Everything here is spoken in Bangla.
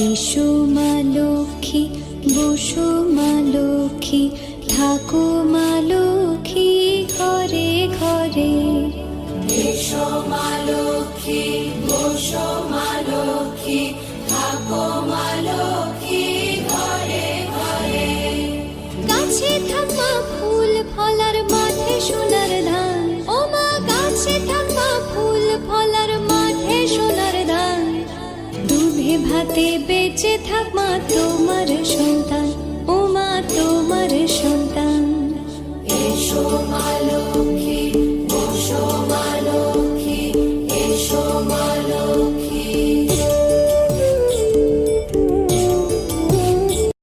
এসো মা লক্ষ্মী, বসো মা লক্ষ্মী, থাকো মা লক্ষ্মী ঘরে ঘরে। এসো মা লক্ষ্মী, বসো মা লক্ষ্মী, থাকো মা লক্ষ্মী ঘরে ঘরে। গাছে থাকা ফুল ফলার মাঠে সোনার ধান, ও মা গাছে থাকা ফুল ফলার মাঠে সোনার ধান। দুধে ভাতে বেঁচে থাক মা তোমার